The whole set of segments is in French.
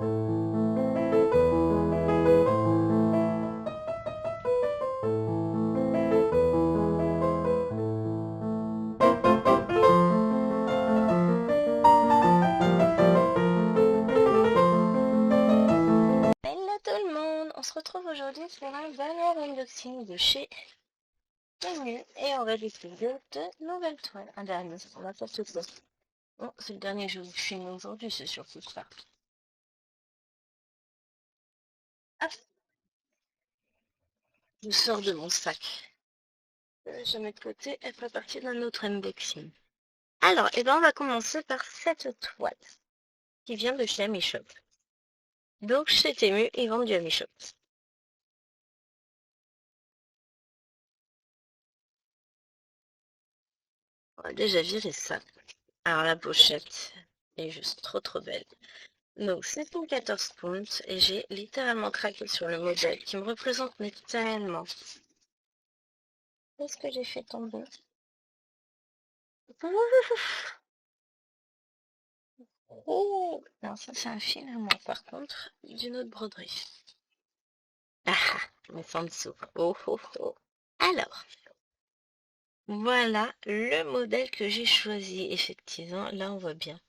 Hello tout le monde, on se retrouve aujourd'hui pour un banner unboxing de chez Temu et on va découvrir de nouvelles toiles. Un dernier, on va faire tout ça. Bon, c'est le dernier jour que je filme aujourd'hui, c'est surtout ça. Hop, je sors de mon sac. Je mets de côté, elle fait partie d'un autre unboxing. Alors, on va commencer par cette toile qui vient de chez AmiShop. Donc chez Temu, ils vendent du AmiShop. On va déjà virer ça. Alors la pochette est juste trop belle. Donc c'est pour 14 pouces et j'ai littéralement craqué sur le modèle qui me représente mais tellement. Qu'est-ce que j'ai fait tomber? Oh non, ça c'est un filament par contre d'une autre broderie. Ah ah, mais sans dessous. Oh oh oh. Alors, voilà le modèle que j'ai choisi. Effectivement, là on voit bien.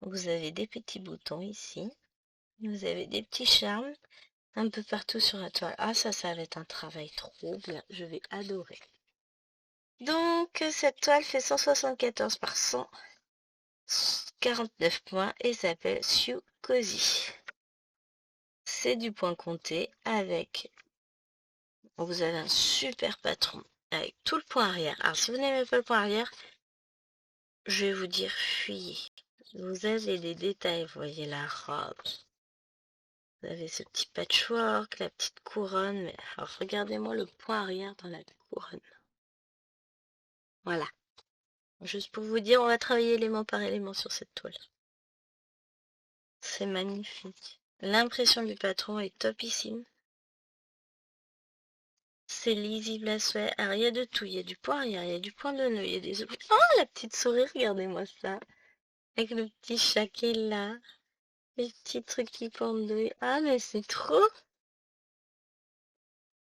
Vous avez des petits boutons ici. Vous avez des petits charmes un peu partout sur la toile. Ah ça va être un travail trop bien. Je vais adorer. Donc, cette toile fait 174 par 149 points et s'appelle Siu Cozy. C'est du point compté avec, vous avez un super patron avec tout le point arrière. Alors, si vous n'aimez pas le point arrière, je vais vous dire fuyez. Vous avez des détails, vous voyez la robe. Vous avez ce petit patchwork, la petite couronne. Mais alors, regardez-moi le point arrière dans la couronne. Voilà. Juste pour vous dire, on va travailler élément par élément sur cette toile. C'est magnifique. L'impression du patron est topissime. C'est lisible à souhait. Alors, il y a de tout. Il y a du point arrière, il y a du point de nœud, il y a des... Oh, la petite souris, regardez-moi ça. Avec le petit chat qui est là. Les petits trucs qui pendouillent. Ah, mais c'est trop.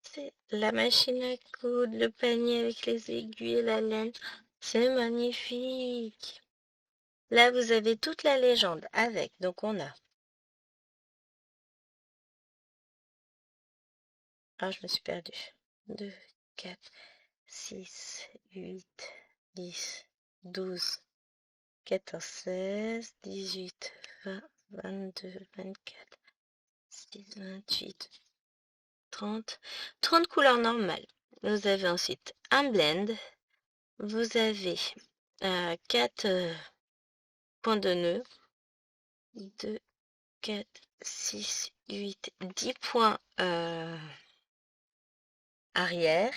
C'est la machine à coudre, le panier avec les aiguilles et la laine. C'est magnifique. Là, vous avez toute la légende avec. Donc, on a... Ah, je me suis perdue. 2, 4, 6, 8, 10, 12, 14, 16, 18, 20, 22, 24, 26, 28, 30. 30 couleurs normales. Vous avez ensuite un blend. Vous avez 4 points de nœud. 2, 4, 6, 8, 10 points arrière.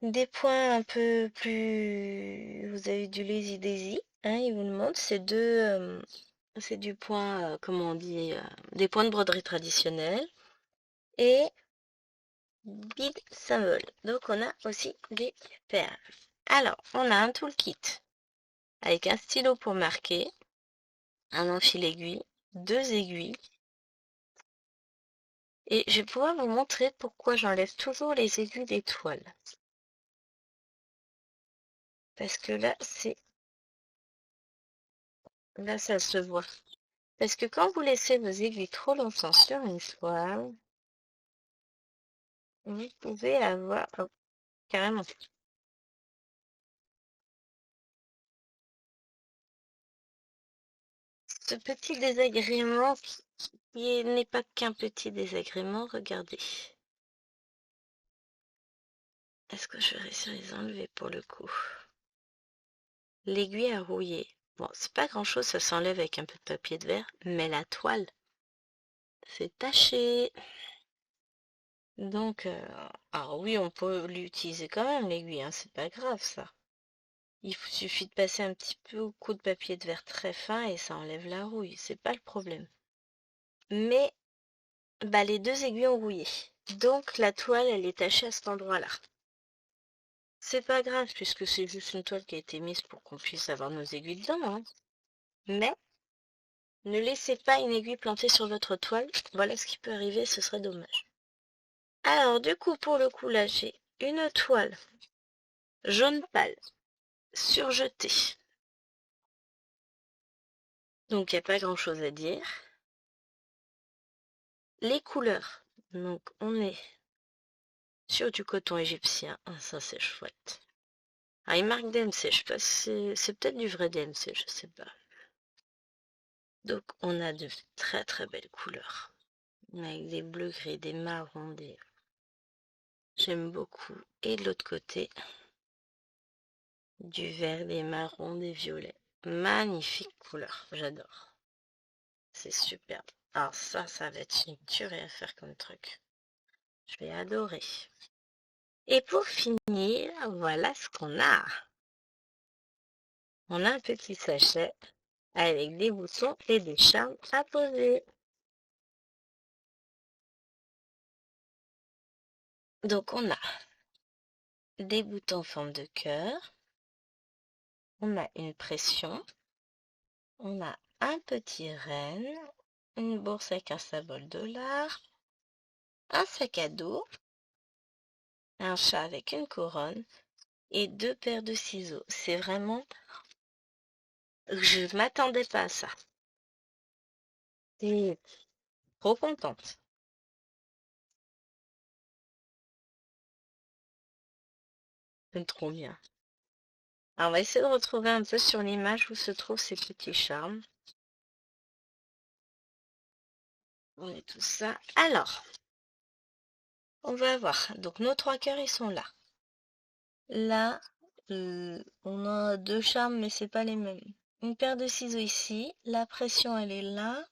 Des points un peu plus... Vous avez du Lazy Daisy, hein, il vous le montre. C'est du point, comment on dit, des points de broderie traditionnels. Et bead symbol. Donc on a aussi des perles. Alors, on a un toolkit avec un stylo pour marquer, un enfile aiguille, 2 aiguilles. Et je vais pouvoir vous montrer pourquoi j'enlève toujours les aiguilles des toiles. Parce que là, là, ça se voit. Parce que quand vous laissez vos aiguilles trop longtemps sur une toile, vous pouvez avoir... Oh, carrément. Ce petit désagrément qui n'est pas qu'un petit désagrément, regardez. Est-ce que je vais réussir à les enlever pour le coup? L'aiguille a rouillé. Bon, c'est pas grand-chose, ça s'enlève avec un peu de papier de verre, mais la toile, c'est taché. Donc, alors oui, on peut l'utiliser quand même, l'aiguille, hein, c'est pas grave ça. Il suffit de passer un petit peu au coup de papier de verre très fin et ça enlève la rouille, c'est pas le problème. Mais bah, les 2 aiguilles ont rouillé. Donc la toile, elle est tachée à cet endroit-là. C'est pas grave puisque c'est juste une toile qui a été mise pour qu'on puisse avoir nos aiguilles dedans, hein. Mais Ne laissez pas une aiguille plantée sur votre toile. Voilà ce qui peut arriver, ce serait dommage. Alors, du coup, pour le coup, là, j'ai une toile jaune pâle, surjetée. Donc, il n'y a pas grand-chose à dire. Les couleurs. Donc, on est sur du coton égyptien. Ah, ça, c'est chouette. Ah, il marque DMC. Je sais pas si c'est peut-être du vrai DMC, je sais pas. Donc, on a de très très belles couleurs. Avec des bleus gris, des marrons, des... J'aime beaucoup. Et de l'autre côté, du vert, des marrons, des violets. Magnifique couleur. J'adore. C'est superbe. Alors ça va être une tuerie à faire comme truc. Je vais adorer. Et pour finir, voilà ce qu'on a. On a un petit sachet avec des boutons et des charmes à poser. Donc on a des boutons en forme de cœur. On a une pression. On a un petit renne. Une bourse avec un symbole dollar. Un sac à dos. Un chat avec une couronne. Et 2 paires de ciseaux. C'est vraiment... Je m'attendais pas à ça. Et trop contente. C'est trop bien. Alors, on va essayer de retrouver un peu sur l'image où se trouvent ces petits charmes. On met tout ça. Alors, on va voir. Donc, nos 3 cœurs, ils sont là. Là, on a 2 charmes, mais c'est pas les mêmes. Une paire de ciseaux ici. La pression, elle est là.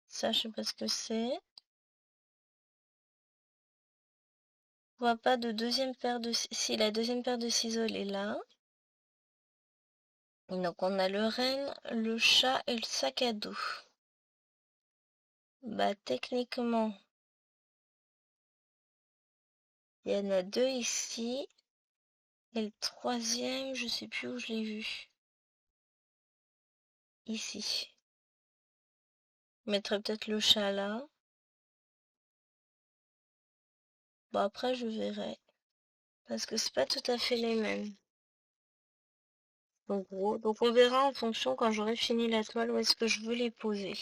Ça, je sais pas ce que c'est. On voit pas de deuxième paire de... Si, la deuxième paire de ciseaux, elle est là. Donc, on a le renne, le chat et le sac à dos. Bah, techniquement, il y en a 2 ici. Et le troisième, je sais plus où je l'ai vu. Ici. Je mettrais peut-être le chat là. Bon, après, je verrai. Parce que c'est pas tout à fait les mêmes. En gros. Donc, on verra en fonction quand j'aurai fini la toile où est-ce que je veux les poser.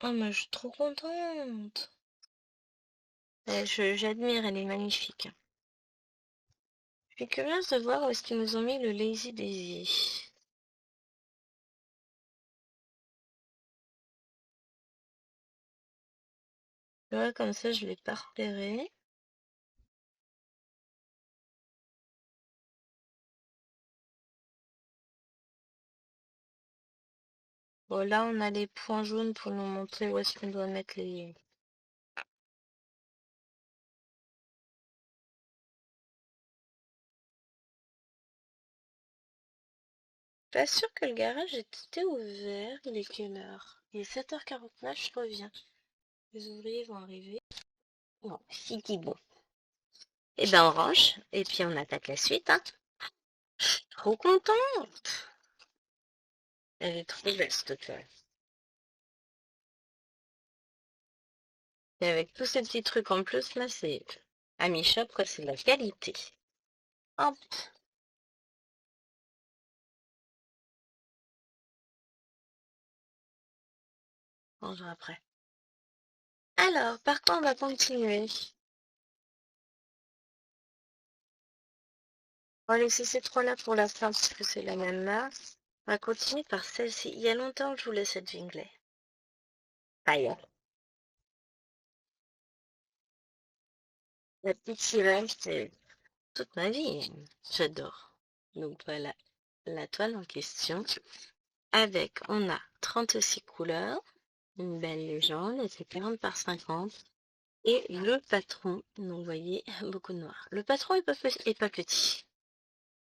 Oh, mais je suis trop contente. J'admire, elle est magnifique. Je suis curieuse de voir où est-ce qu'ils nous ont mis le Lazy Daisy. Ouais, comme ça, je l'ai pas repéré. Bon, là, on a les points jaunes pour nous montrer où est-ce qu'on doit mettre les... Pas sûr que le garage était ouvert. Il est quelle heure? Il est 7h49, je reviens. Les ouvriers vont arriver. Bon, si dit bon. Eh ben on range et puis on attaque la suite, hein. Trop contente. Elle est trop belle cette toile. Et avec tous ces petits trucs en plus, là, c'est... Ami Shop, quoi, c'est de la qualité. Hop. On verra après. Alors, par quoi on va continuer? On va laisser ces trois-là pour la fin parce que c'est la même marque. On va continuer par celle-ci. Il y a longtemps que je voulais cette Vingley. Aïe. La petite sirène, c'est toute ma vie. J'adore. Donc voilà la toile en question. Avec, on a 36 couleurs, une belle légende, et c'est 40 par 50. Et le patron, donc vous voyez, beaucoup de noir. Le patron est pas petit.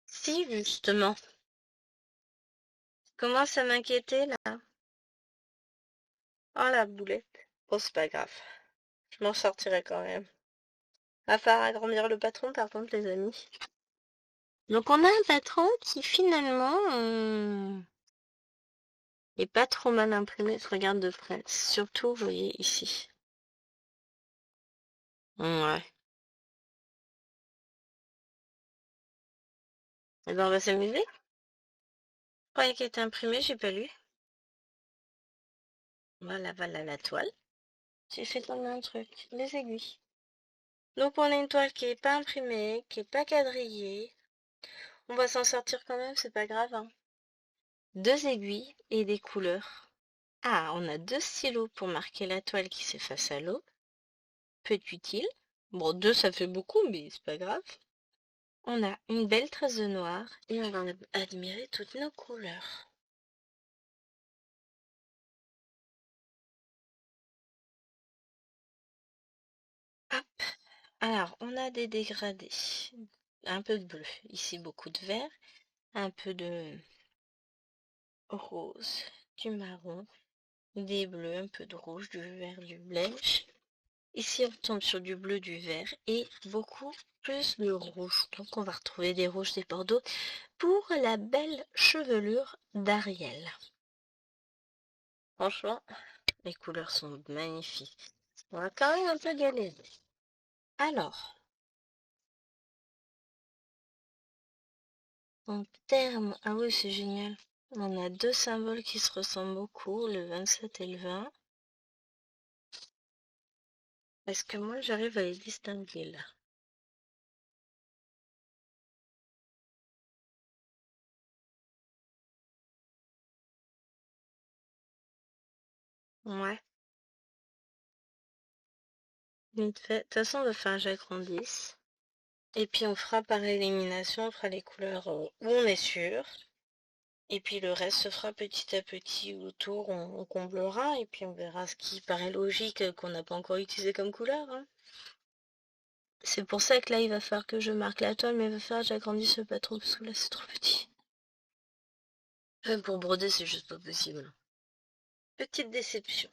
Si, justement. Commence à m'inquiéter là. Oh la boulette. Oh, c'est pas grave. Je m'en sortirai quand même. Va falloir agrandir le patron par contre, les amis. Donc on a un patron qui finalement est pas trop mal imprimé. Je regarde de près. Surtout, vous voyez ici. Ouais. Et ben on va s'amuser. Je croyais qu'elle était imprimée, j'ai pas lu. Voilà, voilà la toile. J'ai fait tomber un truc. Les aiguilles. Donc on a une toile qui est pas imprimée, qui est pas quadrillée. On va s'en sortir quand même, c'est pas grave, hein. 2 aiguilles et des couleurs. Ah, on a 2 stylos pour marquer la toile qui s'efface à l'eau. Peut être utile. Bon, 2 ça fait beaucoup, mais c'est pas grave. On a une belle trace de noir et on va admirer toutes nos couleurs. Hop. Alors, on a des dégradés. Un peu de bleu. Ici, beaucoup de vert. Un peu de rose, du marron, des bleus, un peu de rouge, du vert, du beige. Ici, on tombe sur du bleu, du vert et beaucoup plus de rouge. Donc, on va retrouver des rouges, des bordeaux pour la belle chevelure d'Ariel. Franchement, les couleurs sont magnifiques. On va quand même un peu galérer. Alors, en termes... Ah oui, c'est génial. On a 2 symboles qui se ressemblent beaucoup, le 27 et le 20. Est-ce que moi, j'arrive à les distinguer là? Ouais, vite fait. De toute façon, on va faire un j'agrandisse. Et puis, on fera par élimination, on fera les couleurs où on est sûr. Et puis, le reste se fera petit à petit autour, on comblera. Et puis, on verra ce qui paraît logique qu'on n'a pas encore utilisé comme couleur, hein. C'est pour ça que là, il va falloir que je marque la toile, mais il va falloir que j'agrandisse pas trop, parce que là, c'est trop petit. Pour broder, c'est juste pas possible. Petite déception.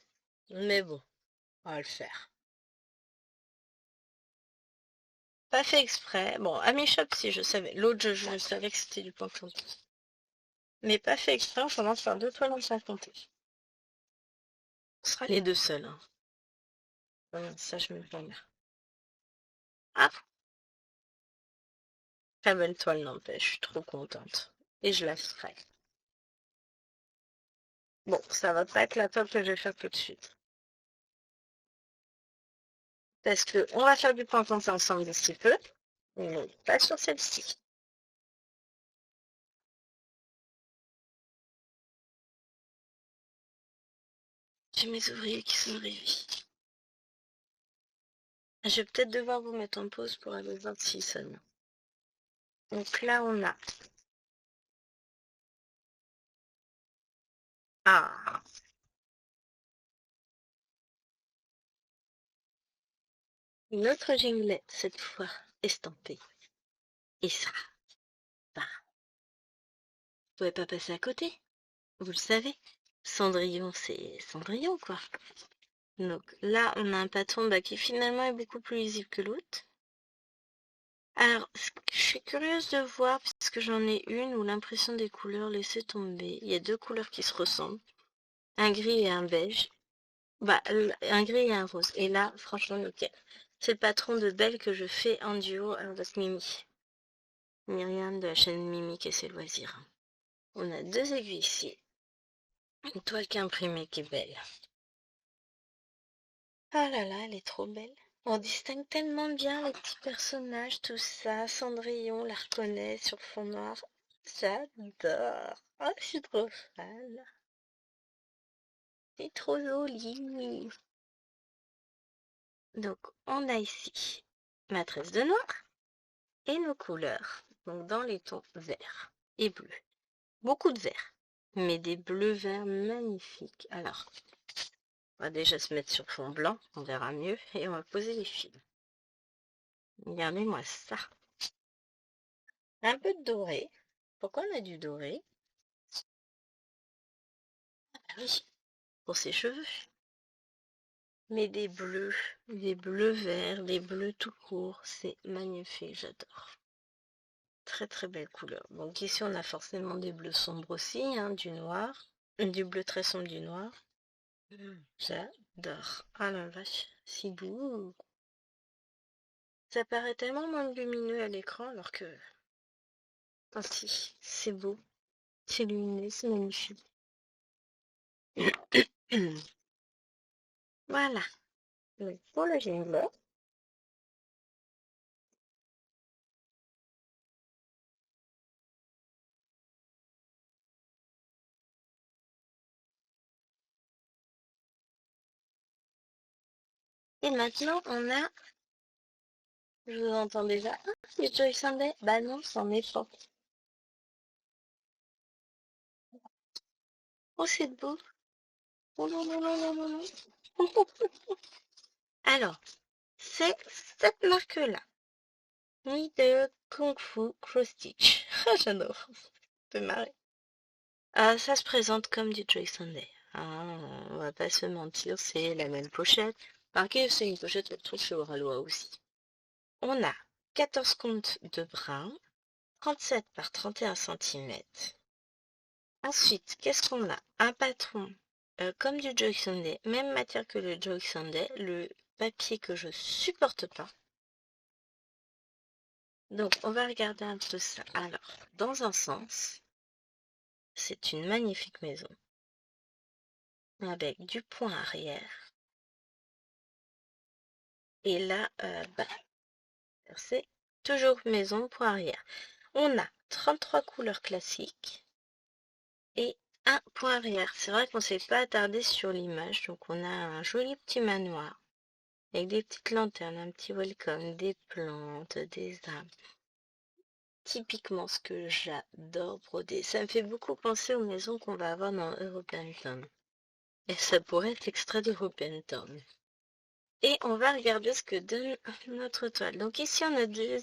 Mais bon, on va le faire. Pas fait exprès. Bon, à mes chocs, si je savais. L'autre, je savais que c'était du point compté. Mais pas fait exprès, on commence par 2 toiles en point compté. Ce sera les 2 seuls, hein. Ça, je me prends bien. Ah, très belle toile, n'empêche. Je suis trop contente. Et je la ferai. Bon, ça va pas être la toile que je vais faire tout de suite. Parce que on va faire du point compté ensemble d'ici peu. Mais pas sur celle-ci. J'ai mes ouvriers qui sont arrivés. Je vais peut-être devoir vous mettre en pause pour aller voir s'ils sonnent. Donc là, on a... Ah, une autre jinglette, cette fois estampée. Et ça, bah, vous pouvez pas passer à côté. Vous le savez. Cendrillon, c'est Cendrillon, quoi. Donc là, on a un patron bah, qui finalement est beaucoup plus lisible que l'autre. Alors, je suis curieuse de voir, puisque j'en ai une où l'impression des couleurs laissait tomber. Il y a 2 couleurs qui se ressemblent. Un gris et un beige. Bah, un gris et un rose. Et là, franchement, nickel. C'est le patron de Belle que je fais en duo avec Mimi. Myriam de la chaîne Mimi et ses loisirs. On a 2 aiguilles ici. Une toile qui est imprimée qui est belle. Ah là là, elle est trop belle. On distingue tellement bien les petits personnages, tout ça. Cendrillon la reconnaît sur fond noir. J'adore. Oh, je suis trop fan. C'est trop joli. Donc, on a ici ma tresse de noir et nos couleurs. Donc, dans les tons vert et bleu. Beaucoup de vert, mais des bleus-verts magnifiques. Alors, on va déjà se mettre sur fond blanc, on verra mieux, et on va poser les fils. Regardez-moi ça. Un peu de doré. Pourquoi on a du doré? Ah oui, pour ses cheveux. Mais des bleus verts, des bleus tout court, c'est magnifique, j'adore. Très très belle couleur. Donc ici on a forcément des bleus sombres aussi, hein, du noir, du bleu très sombre, du noir. J'adore. Ah la vache, si beau. Ça paraît tellement moins lumineux à l'écran alors que... Ah si, c'est beau, c'est lumineux, c'est magnifique. Voilà. Donc, pour le gel. Et maintenant on a... Je vous entends déjà. Ah, c'est Joy Sunday. Bah non, c'en est pas. Oh, c'est beau. Oh non, non, non, non, non, non. Alors, c'est cette marque-là. Ni de Kung Fu Cross Stitch. Ah, j'adore. C'est marrer. Ah, ça se présente comme du Joy Sunday. Ah, on va pas se mentir, c'est la même pochette. Remarquez, c'est une pochette que trouve chez Oralois aussi. On a 14 comptes de brun, 37 par 31 cm. Ensuite, qu'est-ce qu'on a? Un patron comme du Joy Sunday, même matière que le Joy Sunday, le papier que je supporte pas. Donc, on va regarder un peu ça. Alors, dans un sens, c'est une magnifique maison avec du point arrière. Et là, c'est toujours maison, point arrière. On a 33 couleurs classiques et un point arrière. C'est vrai qu'on ne s'est pas attardé sur l'image, donc on a un joli petit manoir avec des petites lanternes, un petit welcome, des plantes, des arbres. Typiquement ce que j'adore broder. Ça me fait beaucoup penser aux maisons qu'on va avoir dans European Town. Et ça pourrait être extrait d'European Town. Et on va regarder ce que donne notre toile. Donc ici on a deux...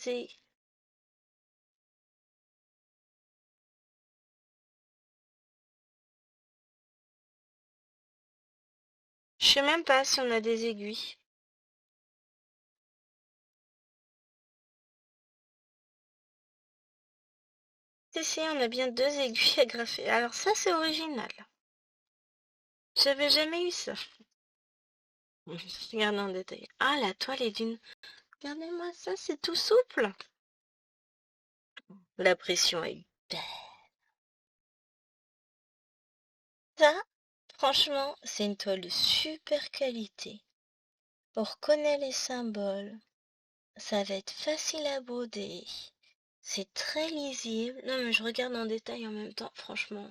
Je sais même pas si on a des aiguilles. Si, on a bien deux aiguilles agrafées. Alors ça, c'est original. J'avais jamais eu ça. Regardez en détail. Ah, la toile est d'une... Regardez-moi ça, c'est tout souple. La pression est belle. Ça, franchement, c'est une toile de super qualité. On reconnaît les symboles. Ça va être facile à broder. C'est très lisible. Non, mais je regarde en détail en même temps, franchement.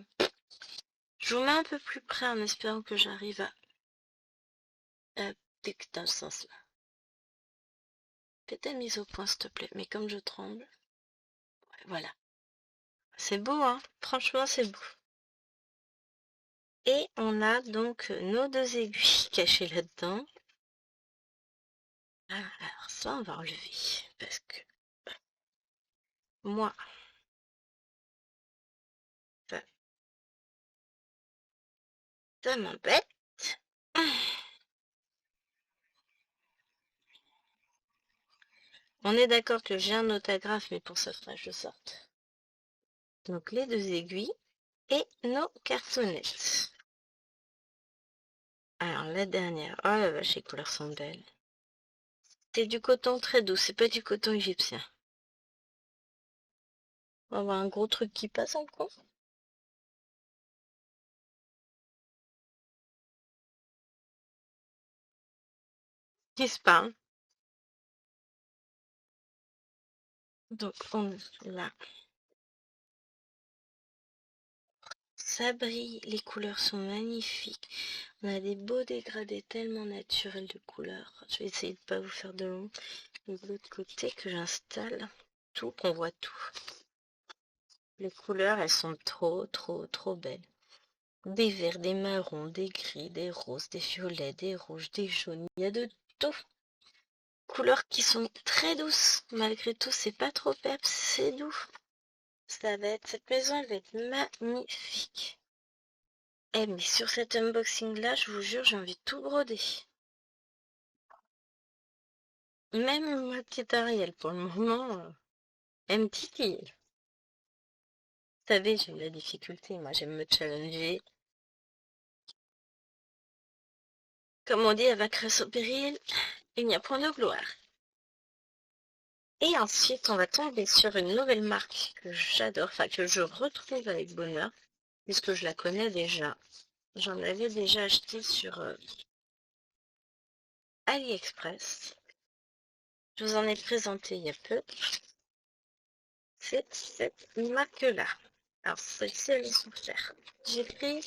Je vous mets un peu plus près en espérant que j'arrive à piquer dans ce sens-là. Fais ta mise au point, s'il te plaît. Mais comme je tremble, ouais, voilà. C'est beau, hein? Franchement, c'est beau. Et on a donc nos deux aiguilles cachées là-dedans. Ah, alors ça, on va enlever. Parce que moi, ça, ça m'embête. On est d'accord que j'ai un autographe, mais pour ça, faudrait que je sorte. Donc les deux aiguilles et nos cartonnettes. Alors la dernière. Oh la vache, les couleurs sont belles. C'est du coton très doux, c'est pas du coton égyptien. On va avoir un gros truc qui passe encore. Qui se parle. Donc on là. Ça brille, les couleurs sont magnifiques. On a des beaux dégradés tellement naturels de couleurs. Je vais essayer de pas vous faire de long. Et de l'autre côté que j'installe tout, qu'on voit tout. Les couleurs, elles sont trop, trop, trop belles. Des verts, des marrons, des gris, des roses, des violets, des rouges, des jaunes. Il y a de tout. Couleurs qui sont très douces. Malgré tout, c'est pas trop peps, c'est doux. Ça va être, cette maison, elle va être magnifique. Eh, mais sur cet unboxing-là, je vous jure, j'ai envie de tout broder. Même moi, petite Ariel, pour le moment, elle me titille. savez, j'ai eu la difficulté. Moi, j'aime me challenger. Comme on dit, à vaincre au péril, il n'y a point de gloire. Et ensuite, on va tomber sur une nouvelle marque que j'adore, enfin que je retrouve avec bonheur, puisque je la connais déjà. J'en avais déjà acheté sur AliExpress. Je vous en ai présenté il y a peu. C'est cette marque-là. Alors, celle-ci, elle est sous chère. J'ai pris,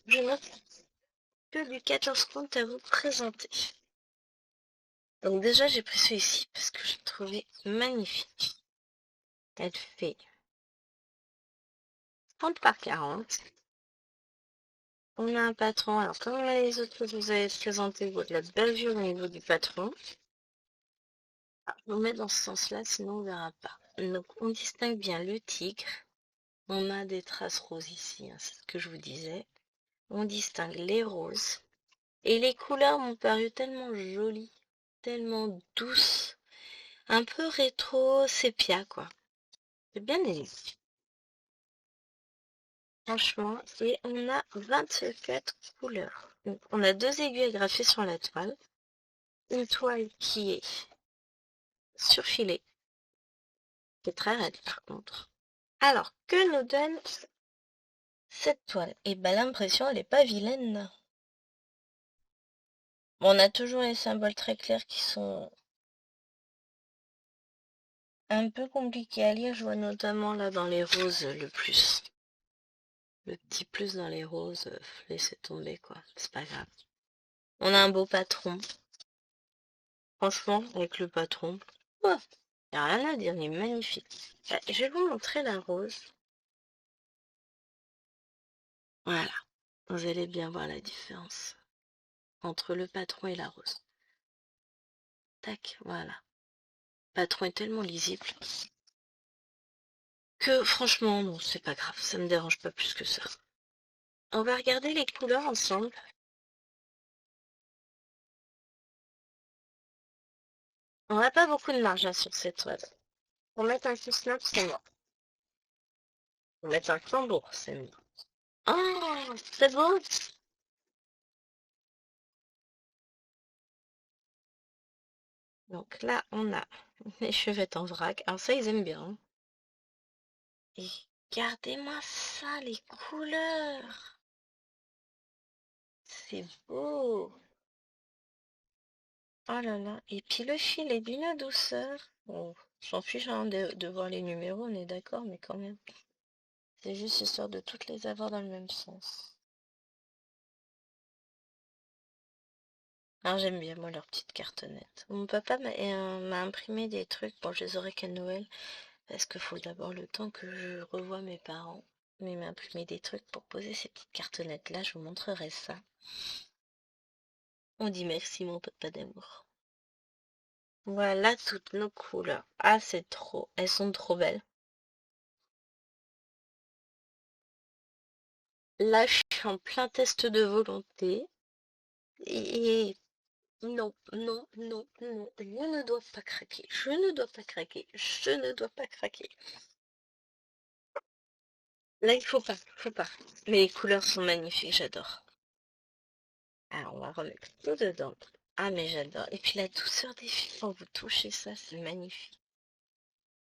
je n'ai que du 14 comptes à vous présenter. Donc déjà, j'ai pris celui-ci parce que je l'ai trouvé magnifique. Elle fait 30 par 40. On a un patron. Alors, comme les autres que je vous avais présentés, vous avez de la belle vue au niveau du patron. Ah, je vous mets dans ce sens-là, sinon on ne verra pas. Donc, on distingue bien le tigre. On a des traces roses ici, hein, c'est ce que je vous disais. On distingue les roses. Et les couleurs m'ont paru tellement jolies, tellement douces. Un peu rétro sépia, quoi. C'est bien aimé. Franchement, et on a 24 couleurs. Donc, on a 2 aiguilles agrafées sur la toile. Une toile qui est surfilée, qui est très raide par contre. Alors, que nous donne cette toile? Eh ben, l'impression, elle est pas vilaine. Bon, on a toujours les symboles très clairs qui sont un peu compliqués à lire. Je vois notamment là dans les roses le plus. Le petit plus dans les roses, laissez tomber quoi, c'est pas grave. On a un beau patron. Franchement, avec le patron, oh, y a rien à dire, il est magnifique. Je vais vous montrer la rose. Voilà, vous allez bien voir la différence entre le patron et la rose. Tac, voilà. Le patron est tellement lisible que franchement, non, c'est pas grave, ça me dérange pas plus que ça. On va regarder les couleurs ensemble. On n'a pas beaucoup de marge hein, sur cette toile. Pour mettre un snap, c'est mort. Pour mettre un tambour, c'est mort. Oh, c'est beau. Donc là, on a les chevettes en vrac. Alors ça, ils aiment bien. Hein. Et regardez-moi ça, les couleurs. C'est beau. Oh là là. Et puis le fil est d'une douceur. Bon, j'en fiche hein, de voir les numéros, on est d'accord, mais quand même. C'est juste histoire de toutes les avoir dans le même sens. Alors j'aime bien moi leurs petites cartonnettes. Mon papa m'a imprimé des trucs. Bon, je les aurai qu'à Noël. Parce qu'il faut d'abord le temps que je revoie mes parents. Mais il m'a imprimé des trucs pour poser ces petites cartonnettes là. Je vous montrerai ça. On dit merci mon papa d'amour. Voilà toutes nos couleurs. Ah, c'est trop. Elles sont trop belles. Là, je suis en plein test de volonté. Et non, non, non, non. Je ne dois pas craquer. Je ne dois pas craquer. Je ne dois pas craquer. Là, il faut pas. Faut pas. Mais les couleurs sont magnifiques. J'adore. Alors, on va remettre tout dedans. Ah, mais j'adore. Et puis la douceur des fils quand vous touchez ça, c'est magnifique.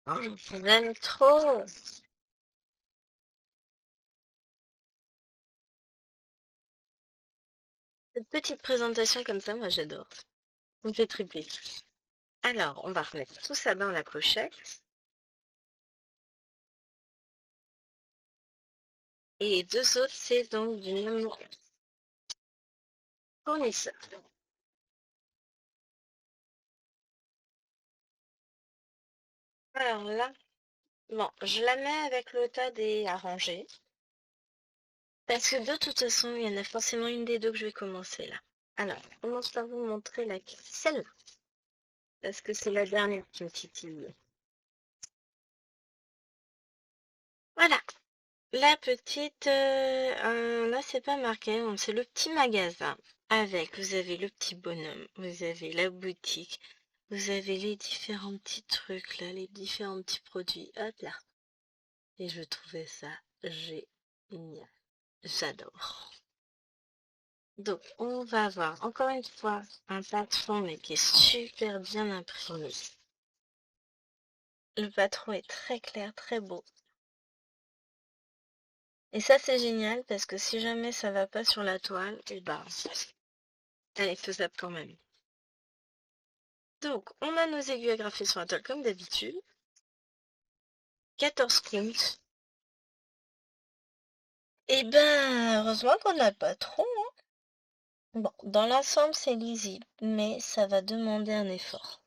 Oh, j'aime trop. Cette petite présentation comme ça, moi j'adore. Ça me fait triper. Alors, on va remettre tout ça dans la pochette. Et les deux autres, c'est donc du même fournisseur. Alors là, bon, je la mets avec le tas des arrangés. Parce que de toute façon, il y en a forcément une des deux que je vais commencer là. Alors, je commence par vous montrer celle-là. Parce que c'est la dernière qui me titille. Voilà. La petite, là c'est pas marqué, c'est le petit magasin. Avec, vous avez le petit bonhomme, vous avez la boutique, vous avez les différents petits trucs là, les différents petits produits. Hop là. Et je trouvais ça génial. J'adore. Donc, on va avoir encore une fois un patron, mais qui est super bien imprimé. Le patron est très clair, très beau. Et ça, c'est génial parce que si jamais ça va pas sur la toile, et ben, elle est faisable quand même. Donc, on a nos aiguilles agrafées sur la toile comme d'habitude. 14 comptes. Et ben, heureusement qu'on n'a pas trop. Bon, dans l'ensemble, c'est lisible, mais ça va demander un effort.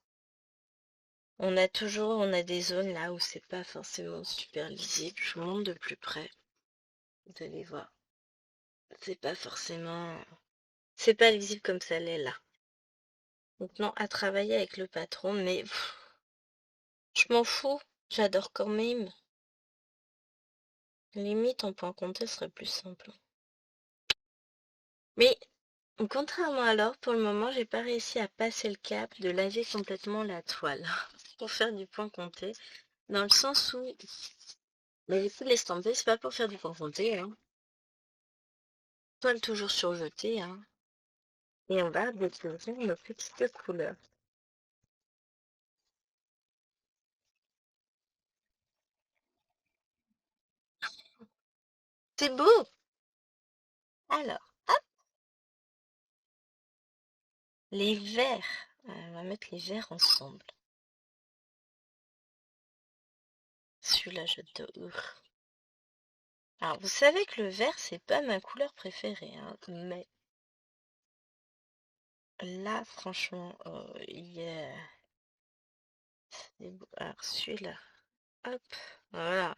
On a des zones là où c'est pas forcément super lisible. Je vous montre de plus près. Vous allez voir. C'est pas forcément, c'est pas lisible comme ça l'est là. Donc non, à travailler avec le patron, mais je m'en fous. J'adore quand même. Limite, en point compté, ce serait plus simple. Mais contrairement à l'or, pour le moment, j'ai pas réussi à passer le cap de laver complètement la toile pour faire du point compté. Dans le sens où, mais les coups de l'estamper, c'est pas pour faire du point compté, hein. Toile toujours surjetée, hein. Et on va découvrir nos petites couleurs. C'est beau! Alors, hop, les verts. On va mettre les verts ensemble. Celui-là, j'adore. Alors, vous savez que le vert, c'est pas ma couleur préférée, hein, mais là, franchement, yeah. C'est beau. Alors, celui-là, hop, voilà.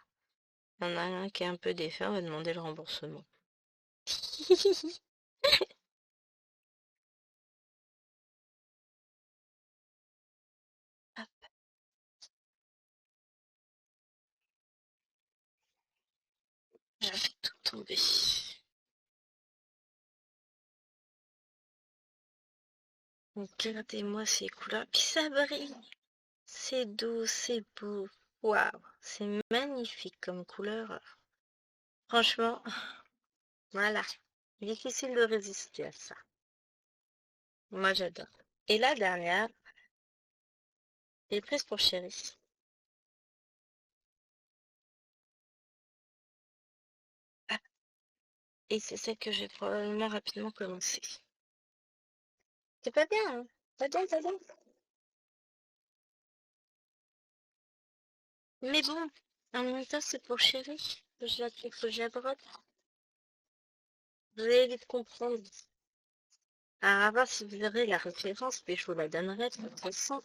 Il y en a un qui est un peu défait, on va demander le remboursement. Hop, je vais tout tomber. Regardez-moi ces couleurs. Puis ça brille. C'est doux, c'est beau. Waouh, c'est magnifique comme couleur. Franchement, voilà. Difficile de résister à ça. Moi, j'adore. Et la dernière, j'ai prise pour Chérie. Ah, et c'est celle que je vais probablement rapidement commencer. C'est pas bien, hein? Pas bien, pas bien. Mais bon, en même temps, c'est pour Chérie que je la brode. Vous allez vite comprendre. Alors, à voir si vous aurez la référence, mais je vous la donnerai de toute façon.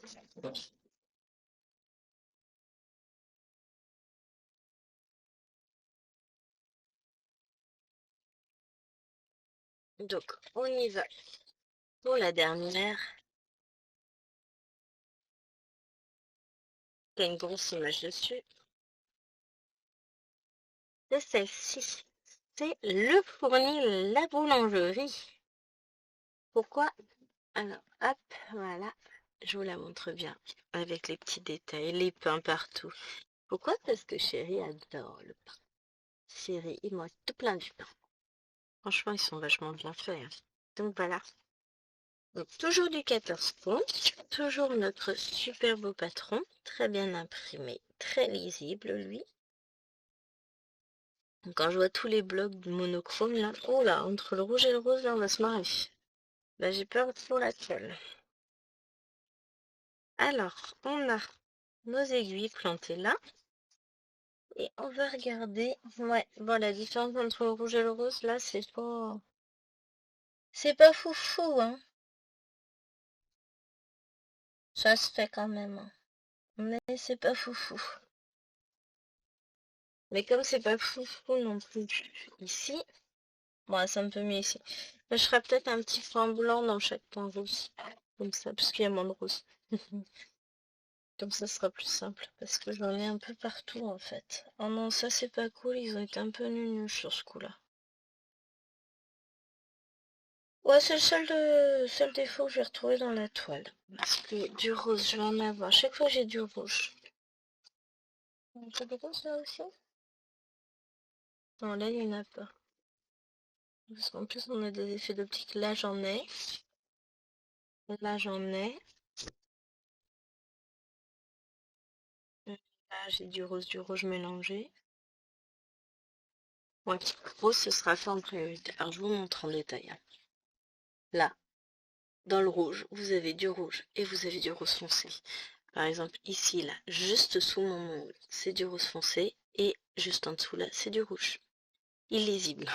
Donc, on y va pour la dernière. Il y a une grosse image dessus. C'est celle-ci. C'est le fournil La Boulangerie. Pourquoi? Alors, hop, voilà. Je vous la montre bien, avec les petits détails, les pains partout. Pourquoi? Parce que Chérie adore le pain. Chérie, il mange tout plein du pain. Franchement, ils sont vachement bien faits, hein. Donc voilà. Donc, toujours du 14 comptes, toujours notre super beau patron, très bien imprimé, très lisible lui. Donc, quand je vois tous les blocs monochromes là, oh là, entre le rouge et le rose, là, on va se marrer. Bah, j'ai peur pour la toile. Alors, on a nos aiguilles plantées là. Et on va regarder. Ouais, bon, la différence entre le rouge et le rose, là, c'est pas... C'est pas foufou, hein. Ça se fait quand même, hein. Mais c'est pas foufou. Mais comme c'est pas foufou non plus ici, bon, c'est un peu mieux ici. Mais je ferai peut-être un petit point blanc dans chaque point rouge. Comme ça, parce qu'il y a moins de rose. Comme ça, ce sera plus simple. Parce que j'en ai un peu partout, en fait. Oh non, ça, c'est pas cool. Ils ont été un peu nuls sur ce coup-là. Ouais, c'est le seul défaut que je vais retrouver dans la toile. Parce que du rose, je vais en avoir. Chaque fois, j'ai du rouge. Un peu de rose, là aussi? Non, là, il n'y en a pas. Parce qu'en plus, on a des effets d'optique. Là, j'en ai. Là, j'en ai. Là, j'ai du rouge mélangé. Ouais, rose, ce sera fait en priorité. Alors, je vous montre en détail, hein. Là, dans le rouge, vous avez du rouge et vous avez du rose foncé. Par exemple, ici, là, juste sous mon ongle, c'est du rose foncé. Et juste en dessous, là, c'est du rouge. Illisible.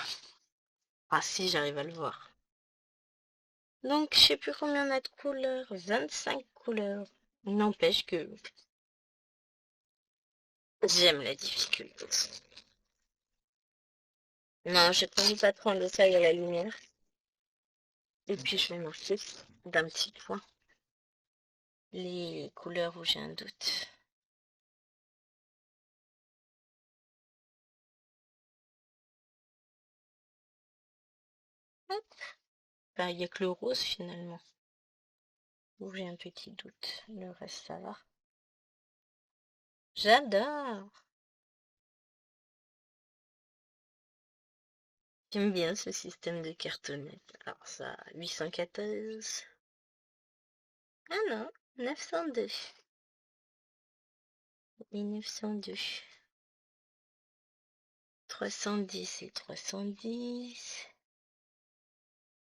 Ah si, j'arrive à le voir. Donc, je sais plus combien on a de couleurs. 25 couleurs. N'empêche que j'aime la difficulté. Non, j'ai pas trop en détail à la lumière. Et puis, je vais marquer d'un petit point les couleurs où j'ai un doute. Hop. Ben, il n'y a que le rose finalement, où j'ai un petit doute. Le reste, ça va. J'adore! J'aime bien ce système de cartonnette. Alors ça, 814. Ah non, 902. 1902. 310 et 310.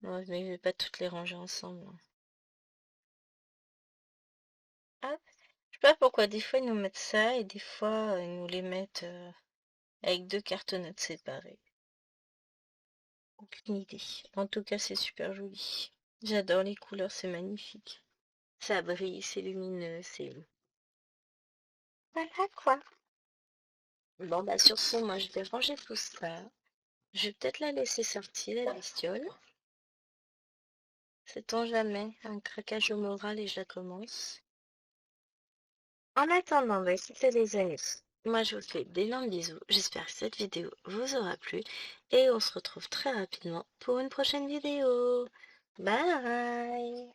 Bon, mais je vais pas toutes les ranger ensemble, hein. Hop. Je sais pas pourquoi, des fois ils nous mettent ça et des fois ils nous les mettent avec deux cartonnettes séparées. Aucune idée. En tout cas, c'est super joli. J'adore les couleurs, c'est magnifique. Ça brille, c'est lumineux, c'est... Voilà quoi. Bon bah sur ce, moi je vais ranger tout ça. Je vais peut-être la laisser sortir, la bestiole. Sait-on jamais, un craquage au moral et je la commence. En attendant, bah, c'était les amis. Moi je vous fais d'énormes bisous. J'espère que cette vidéo vous aura plu. Et on se retrouve très rapidement pour une prochaine vidéo. Bye!